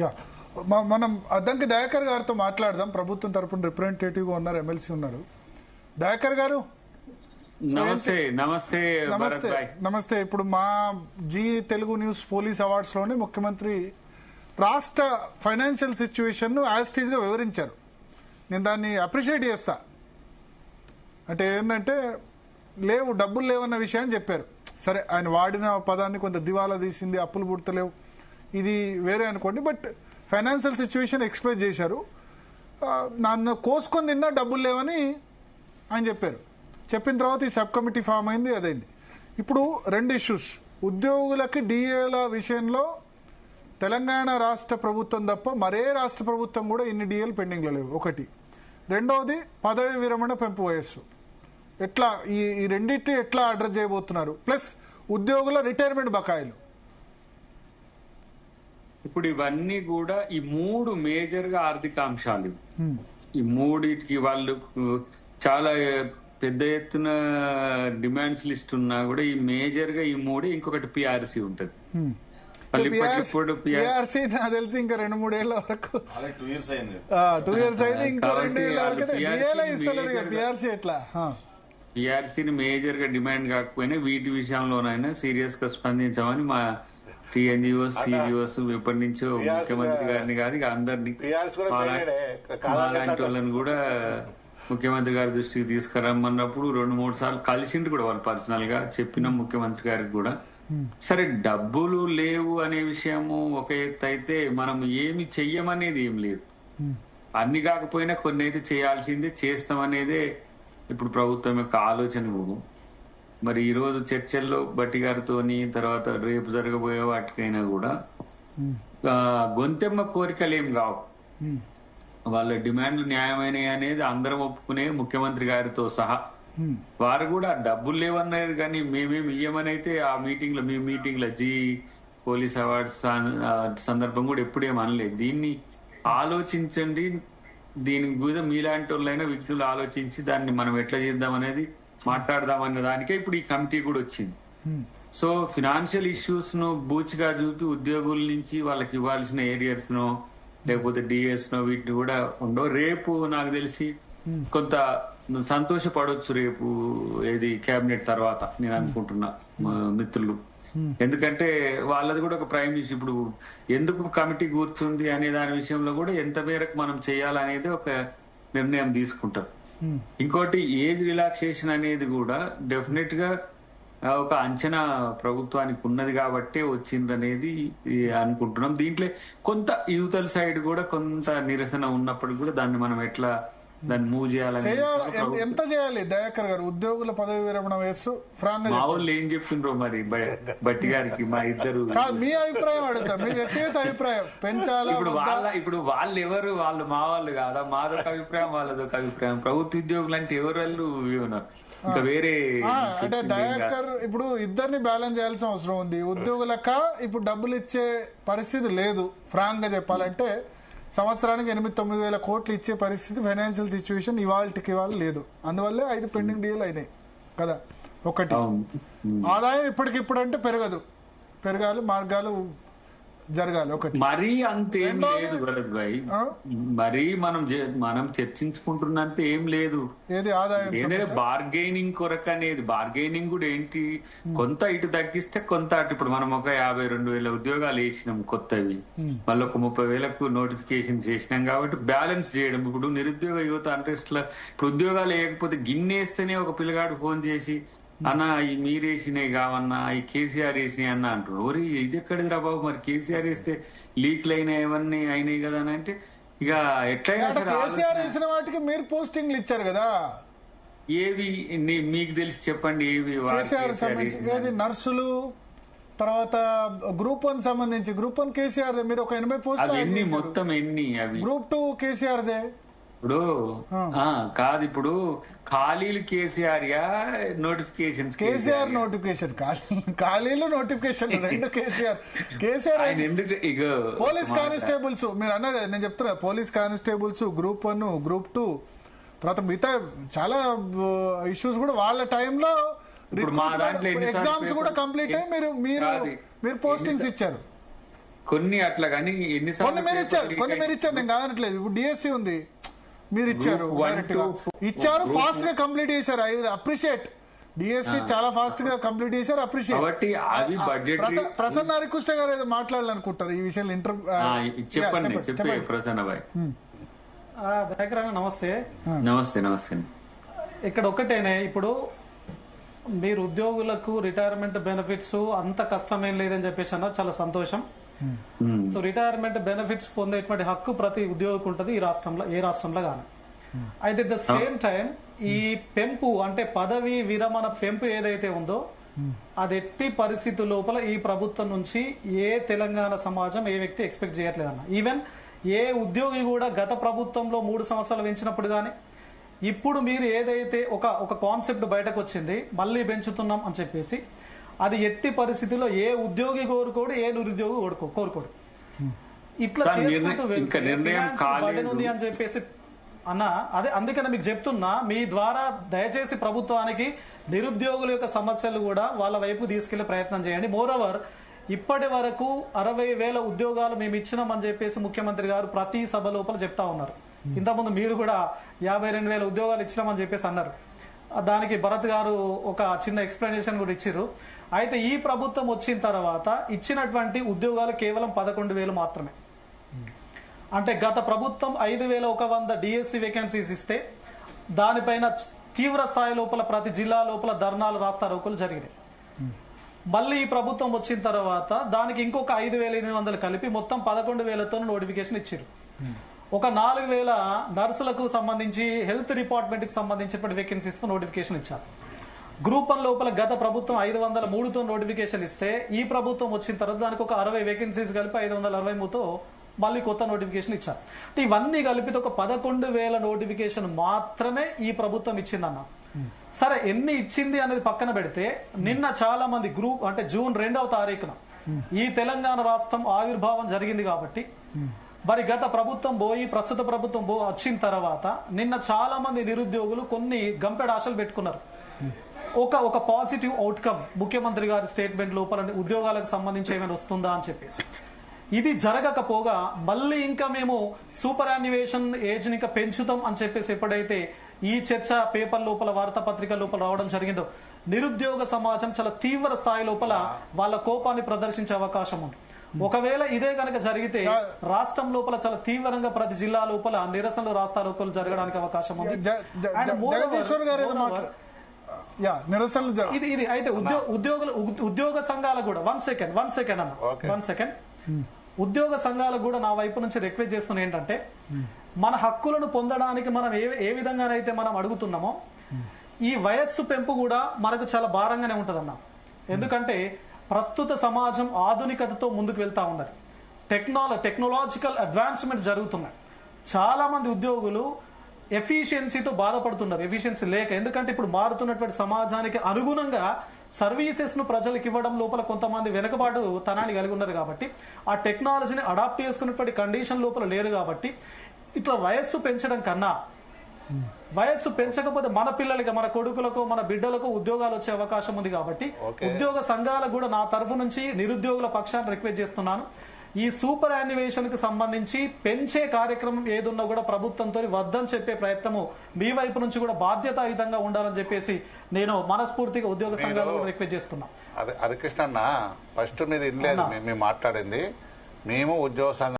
Yeah మనం అద్దంకి దయాకర్ గారితో మాట్లాడదాం. ప్రభుత్వం తరపున రిప్రజెంటేటివ్ గా ఉన్నారు, ఎమ్మెల్సీ ఉన్నారు. దయాకర్ గారు నమస్తే. నమస్తే నమస్తే నమస్తే. ఇప్పుడు మా Zee Telugu news police awards లోనే ముఖ్యమంత్రి రాష్ట్ర ఫైనాన్షియల్ సిచ్యువేషన్ ను యాజ్ టీజ్ గా వివరించారు. నేను దాన్ని అప్రిషియేట్ చేస్తా. అంటే ఏంటంటే లేవు, డబ్బులు లేవన్న విషయాన్ని చెప్పారు. సరే, ఆయన వాడిన పదాన్ని కొంత దివాలా తీసింది, అప్పులు పుడతలేవు, ఇది వేరే అనుకోండి. బట్ ఫైనాన్షియల్ సిచ్యువేషన్ ఎక్స్ప్లెయిన్ చేశారు. నన్ను కోసుకొని తిన్నా డబ్బులు లేవని ఆయన చెప్పారు. చెప్పిన తర్వాత ఈ సబ్ కమిటీ ఫామ్ అయింది, అదైంది. ఇప్పుడు రెండు ఇష్యూస్. ఉద్యోగులకి డిఏల విషయంలో తెలంగాణ రాష్ట్ర ప్రభుత్వం తప్ప మరే రాష్ట్ర ప్రభుత్వం కూడా ఇన్ని డిఏలు పెండింగ్లో లేవు, ఒకటి. రెండవది పదవి విరమణ పెంపు వయస్సు. ఎట్లా ఈ రెండింటిని ఎట్లా అడ్రస్ చేయబోతున్నారు? ప్లస్ ఉద్యోగుల రిటైర్మెంట్ బకాయిలు. ఇప్పుడు ఇవన్నీ కూడా ఈ మూడు మేజర్ గా ఆర్థిక అంశాలు. ఈ మూడిటికి వాళ్ళు చాలా పెద్ద ఎత్తున డిమాండ్స్ లిస్ట్ ఉన్నా కూడా ఈ మేజర్ గా ఈ మూడు, ఇంకొకటి పిఆర్సీ ఉంటది. పిఆర్సీ నాకు తెలిసి ఇంకా 2-3 ఏళ్ల వరకు 2 years అయింది. ఇంకో 2 ఏళ్ల వరకు ఇస్తలేరు పిఆర్సీ. ఎట్లా పిఆర్సీని మేజర్ గా డిమాండ్ కాకపోయినా వీటి విషయంలోనైనా సీరియస్ గా స్పందించామని మా టీఎన్జిఓస్ ఎప్పటి నుంచో ముఖ్యమంత్రి గారిని కాదు ఇక అందరినీ అలాంటి వాళ్ళని కూడా ముఖ్యమంత్రి గారి దృష్టికి తీసుకురమ్మన్నప్పుడు 2-3 సార్లు కలిసిండు కూడా. వాళ్ళు పర్సనల్ గా చెప్పిన ముఖ్యమంత్రి గారికి కూడా. సరే, డబ్బులు లేవు అనే విషయము ఒక ఎత్తు అయితే, మనం ఏమి చెయ్యమనేది ఏం లేదు. అన్ని కాకపోయినా కొన్ని అయితే చేయాల్సిందే, చేస్తామనేదే ఇప్పుడు ప్రభుత్వం యొక్క ఆలోచన. మరి ఈ రోజు చర్చల్లో బట్టి గారితోని, తర్వాత రేపు జరగబోయే వాటికైనా కూడా గొంతెమ్మ కోరికలు ఏం కావు. వాళ్ళ డిమాండ్లు న్యాయమైనవి అనేది అందరం ఒప్పుకునే, ముఖ్యమంత్రి గారితో సహా. వారు కూడా డబ్బులు లేవన్నది కానీ మేమేమి ఇయ్యమని అయితే ఆ మీటింగ్ లో, మీ మీటింగ్ లో జీ పోలీస్ అవార్డ్స్ సందర్భం కూడా ఎప్పుడేం అనలేదు. దీన్ని ఆలోచించండి, దీని మీద మీలాంటి వాళ్ళైనా వ్యక్తులు ఆలోచించి దాన్ని మనం ఎట్లా చేద్దాం అనేది మాట్లాడదామన్న దానికే ఇప్పుడు ఈ కమిటీ కూడా వచ్చింది. సో ఫినాన్షియల్ ఇష్యూస్ ను బూచిగా చూపి ఉద్యోగుల నుంచి వాళ్ళకి ఇవ్వాల్సిన ఏరియర్స్ నో లేకపోతే డిఎస్ నో వీటిని కూడా ఉండవు. రేపు నాకు తెలిసి కొంత సంతోషపడవచ్చు రేపు ఏది కేబినెట్ తర్వాత నేను అనుకుంటున్నా మిత్రులు. ఎందుకంటే వాళ్ళది కూడా ఒక ప్రైమ్ ఇష్యూ. ఇప్పుడు ఎందుకు కమిటీ కూర్చుంది అనే దాని విషయంలో కూడా ఎంత మేరకు మనం చేయాలనేది ఒక నిర్ణయం తీసుకుంటారు. ఇంకోటి ఏజ్ రిలాక్సేషన్ అనేది కూడా డెఫినెట్ గా ఒక అంచనా ప్రభుత్వానికి ఉన్నది కాబట్టి వచ్చిందనేది అనుకుంటున్నాం. దీంట్లో కొంత యువతల సైడ్ కూడా కొంత నిరసన ఉన్నప్పటికీ కూడా దాన్ని మనం ఎట్లా దాన్ని మూవ్ చేయాలని, ఎంత చేయాలి దయాకర్ గారు? ఉద్యోగుల పదవి విరమణ వయస్సు మా వాళ్ళు ఏం చెప్తుండ్రో మరి బట్టి గారికి మా ఇద్దరు మీ అభిప్రాయం అడుగుతారు, మీ వ్యక్తిగత అభిప్రాయం పెంచాలా? ఇప్పుడు వాళ్ళు ఎవరు? వాళ్ళు మా వాళ్ళు కాదా? మాదొక అభిప్రాయం, వాళ్ళదొక అభిప్రాయం. ప్రభుత్వ ఉద్యోగులు అంటే ఎవరు వాళ్ళు ఉన్నారు? ఇంకా వేరే అంటే దయాకర్ ఇప్పుడు ఇద్దరిని బ్యాలెన్స్ చేయాల్సిన అవసరం ఉంది. ఉద్యోగులక ఇప్పుడు డబ్బులు ఇచ్చే పరిస్థితి లేదు. ఫ్రాంక్ గా చెప్పాలంటే సంవత్సరానికి 8-9 వేల కోట్లు ఇచ్చే పరిస్థితి ఫైనాన్షియల్ సిచ్యువేషన్ ఇవాళకి ఇవాళ లేదు. అందువల్లే 5 పెండింగ్ డీలు అయినాయి కదా. ఒకటి, ఆదాయం ఇప్పటికిప్పుడు అంటే పెరగదు, పెరగాలి, మార్గాలు జరగాలి. ఒకటి, మరీ అంతేం లేదు భరత్ భాయ్, మరీ మనం చర్చించుకుంటున్నంత ఏం లేదు. ఏది ఆదాయం ఏంటంటే బార్గెనింగ్ కొరకు అనేది. బార్గెనింగ్ కూడా ఏంటి, కొంత ఇటు తగ్గిస్తే కొంత అటు. ఇప్పుడు మనం ఒక 52,000 ఉద్యోగాలు వేసినాం కొత్తవి, మళ్ళీ ఒక 30,000కు నోటిఫికేషన్ చేసినాం కాబట్టి బ్యాలెన్స్ చేయడం. ఇప్పుడు నిరుద్యోగ యువత అంటే ఇప్పుడు ఉద్యోగాలు వేయకపోతే గిన్నేస్తేనే ఒక పిల్లగాడు ఫోన్ చేసి అన్న ఈ మీరేసినాయి కావన్నా, ఈ కేసీఆర్ వేసినాయి అన్న అంటారు. ఓరి ఇది ఎక్కడిది రా బాబు, మరి కేసీఆర్ వేస్తే లీక్లు అయినాయి ఏమన్నీ అయినాయి కదా అని అంటే ఇక ఎట్లయినా కేసీఆర్ వేసిన వాటికి మీరు పోస్టింగ్లు ఇచ్చారు కదా. ఏవి మీకు తెలిసి చెప్పండి. ఏవి ఏది నర్సులు, తర్వాత గ్రూప్ 1 సంబంధించి గ్రూప్ 1 కేసీఆర్ మీరు ఒక 80 పోస్టులు ఎన్ని మొత్తం ఎన్ని అవి గ్రూప్ 2 కేసీఆర్ దే. ఇప్పుడు కాదు, ఇప్పుడు ఖాళీలు కేసీఆర్ నోటిఫికేషన్ కేసీఆర్ నోటిఫికేషన్, ఖాళీలు నోటిఫికేషన్ రెండు కేసీఆర్ ఎందుకు? ఇక పోలీస్ కానిస్టేబుల్స్ మీరు అన్నారు కదా, నేను చెప్తున్నా. పోలీస్ కానిస్టేబుల్స్ గ్రూప్ 1 గ్రూప్ 2 తర్వాత మిగతా చాలా ఇష్యూస్ కూడా వాళ్ళ టైంలో ఎగ్జామ్స్ కూడా కంప్లీట్ అయ్యి మీరు పోస్టింగ్స్ ఇచ్చారు. కొన్ని అట్లా కానీ కొన్ని మీరు ఇచ్చారు నేను కాదనట్లేదు. ఇప్పుడు డిఎస్సి ఉంది, మీరు ఇచ్చారు, డైరెక్ట్ గా ఇచ్చారు, ఫాస్ట్ గా కంప్లీట్ చేశారు. I appreciate. డిఎస్సి చాలా ఫాస్ట్ గా కంప్లీట్ చేశారు, అప్రిషియేట్. కాబట్టి అవి బడ్జెట్. ప్రసన్న హరికృష్ణ గారు ఏదో మాట్లాడాలనుకుంటారు ఈ విషయంలో. చెప్పండి ప్రసన్న భాయ్. దగ్గర నమస్తే. నమస్తే. ఇక్కడ ఒక్కటేనే, ఇప్పుడు మీరు ఉద్యోగులకు రిటైర్మెంట్ బెనిఫిట్స్ అంత కష్టమేం లేదని చెప్పేసి అన్నారు, చాలా సంతోషం. సో రిటైర్మెంట్ బెనిఫిట్స్ పొందేటువంటి హక్కు ప్రతి ఉద్యోగికి ఉంటుంది ఈ రాష్ట్రంలో, ఏ రాష్ట్రంలో కానీ. అయితే ద సేమ్ టైం ఈ పెంపు అంటే పదవి విరమణ పెంపు ఏదైతే ఉందో అది ఎట్టి పరిస్థితి లోపల ఈ ప్రభుత్వం నుంచి ఏ తెలంగాణ సమాజం, ఏ వ్యక్తి ఎక్స్పెక్ట్ చేయట్లేదన్న. ఈవెన్ ఏ ఉద్యోగి కూడా గత ప్రభుత్వంలో 3 సంవత్సరాలు పెంచినప్పుడు కానీ ఇప్పుడు మీరు ఏదైతే ఒక కాన్సెప్ట్ బయటకు వచ్చింది మళ్ళీ పెంచుతున్నాం అని చెప్పేసి, అది ఎట్టి పరిస్థితుల్లో ఏ ఉద్యోగి కోరుకోడు, ఏ నిరుద్యోగి కోరుకోడు. ఇట్లా చేసుకుంటూ ఉంది అని చెప్పేసి అన్న, అదే అందుకని మీకు చెప్తున్నా, మీ ద్వారా దయచేసి ప్రభుత్వానికి నిరుద్యోగుల యొక్క సమస్యలు కూడా వాళ్ళ వైపు తీసుకెళ్లే ప్రయత్నం చేయండి. మోరోవర్ ఇప్పటి వరకు 60,000 ఉద్యోగాలు మేము ఇచ్చినామని చెప్పేసి ముఖ్యమంత్రి గారు ప్రతి సభ లోపల చెప్తా ఉన్నారు. ఇంతకుముందు మీరు కూడా 52,000 ఉద్యోగాలు ఇచ్చినామని చెప్పేసి అన్నారు. దానికి భరత్ గారు ఒక చిన్న ఎక్స్ప్లెనేషన్ కూడా ఇచ్చారు. అయితే ఈ ప్రభుత్వం వచ్చిన తర్వాత ఇచ్చినటువంటి ఉద్యోగాలు కేవలం 11,000 మాత్రమే. అంటే గత ప్రభుత్వం 5,100 డిఎస్సి వేకెన్సీస్ ఇస్తే దానిపైన తీవ్ర స్థాయి లోపల ప్రతి జిల్లా లోపల ధర్నాలు, రాస్తారోకోలు జరిగినాయి. మళ్ళీ ఈ ప్రభుత్వం వచ్చిన తర్వాత దానికి ఇంకొక 5,800 కలిపి మొత్తం 11,000తో నోటిఫికేషన్ ఇచ్చారు. ఒక 4,000 నర్సులకు సంబంధించి హెల్త్ డిపార్ట్మెంట్ కి సంబంధించినటువంటి వేకెన్సీస్ తో నోటిఫికేషన్ ఇచ్చారు. గ్రూప్ 1 లోపల గత ప్రభుత్వం 503తో నోటిఫికేషన్ ఇస్తే ఈ ప్రభుత్వం వచ్చిన తర్వాత దానికి ఒక 60 వేకెన్సీస్ కలిపి 523తో మళ్ళీ కొత్త నోటిఫికేషన్ ఇచ్చారు. ఇవన్నీ కలిపి ఒక 11,000 నోటిఫికేషన్ మాత్రమే ఈ ప్రభుత్వం ఇచ్చిందన్న. సరే, ఎన్ని ఇచ్చింది అనేది పక్కన పెడితే, నిన్న చాలా మంది గ్రూప్ అంటే జూన్ 2వ తారీఖున ఈ తెలంగాణ రాష్ట్రం ఆవిర్భావం జరిగింది కాబట్టి, మరి గత ప్రభుత్వం పోయి ప్రస్తుత ప్రభుత్వం వచ్చిన తర్వాత నిన్న చాలా మంది నిరుద్యోగులు కొన్ని గంపెడ ఆశలు పెట్టుకున్నారు. ఒక పాజిటివ్ అవుట్కమ్ ముఖ్యమంత్రి గారి స్టేట్మెంట్ లోపల ఉద్యోగాలకు సంబంధించి ఏమైనా వస్తుందా అని చెప్పేసి, ఇది జరగకపోగా మళ్ళీ ఇంకా మేము సూపర్ యాన్యువేషన్ ఏజ్ ఇంకా పెంచుతాం అని చెప్పేసి ఎప్పుడైతే ఈ చర్చ పేపర్ లోపల, వార్తాపత్రిక లోపల రావడం జరిగిందో, నిరుద్యోగ సమాజం చాలా తీవ్ర స్థాయి లోపల వాళ్ళ కోపాన్ని ప్రదర్శించే అవకాశం ఉంది. ఒకవేళ ఇదే కనుక జరిగితే రాష్ట్రం లోపల చాలా తీవ్రంగా ప్రతి జిల్లా లోపల నిరసనలు, రాస్తారోకోలు జరగడానికి అవకాశం ఉంది. ఇది అయితే ఉద్యోగ సంఘాలకు కూడా వన్ సెకండ్ ఉద్యోగ సంఘాలకు కూడా నా వైపు నుంచి రిక్వెస్ట్ చేస్తున్నా ఏంటంటే, మన హక్కులను పొందడానికి మనం ఏ విధంగానైతే మనం అడుగుతున్నామో ఈ వయస్సు పెంపు కూడా మనకు చాలా భారంగానే ఉంటదన్న. ఎందుకంటే ప్రస్తుత సమాజం ఆధునికతతో ముందుకు వెళ్తా ఉన్నది, టెక్నాలజికల్ అడ్వాన్స్మెంట్ జరుగుతున్నాయి. చాలా మంది ఉద్యోగులు ఎఫిషియన్సీతో బాధపడుతున్నారు, ఎఫిషియన్సీ లేక. ఎందుకంటే ఇప్పుడు మారుతున్నటువంటి సమాజానికి అనుగుణంగా సర్వీసెస్ ను ప్రజలకు ఇవ్వడం లోపల కొంతమంది వెనుకబాటు తనాన్ని కలిగి ఉన్నారు కాబట్టి, ఆ టెక్నాలజీని అడాప్ట్ చేసుకున్నటువంటి కండిషన్ లోపల లేరు కాబట్టి, ఇట్లా వయస్సు పెంచడం కన్నా వయస్సు పెంచకపోతే మన పిల్లలకి, మన కొడుకులకు, మన బిడ్డలకు ఉద్యోగాలు వచ్చే అవకాశం ఉంది. కాబట్టి ఉద్యోగ సంఘాలకు కూడా నా తరఫు నుంచి నిరుద్యోగుల పక్షాన్ని రిక్వెస్ట్ చేస్తున్నాను, ఈ సూపర్ యాన్యువేషన్ కి సంబంధించి పెంచే కార్యక్రమం ఏదున్నా కూడా ప్రభుత్వంతో వద్దని చెప్పే ప్రయత్నము మీ వైపు నుంచి కూడా బాధ్యతాయుతంగా ఉండాలని చెప్పేసి నేను మనస్ఫూర్తిగా ఉద్యోగ సంఘాలను రిక్వెస్ట్ చేస్తున్నా. హరికృష్ణ అన్న, ఫస్ట్ మీరు ఇన్లేదు మేము మాట్లాడింది, మేము ఉద్యోగ సంఘం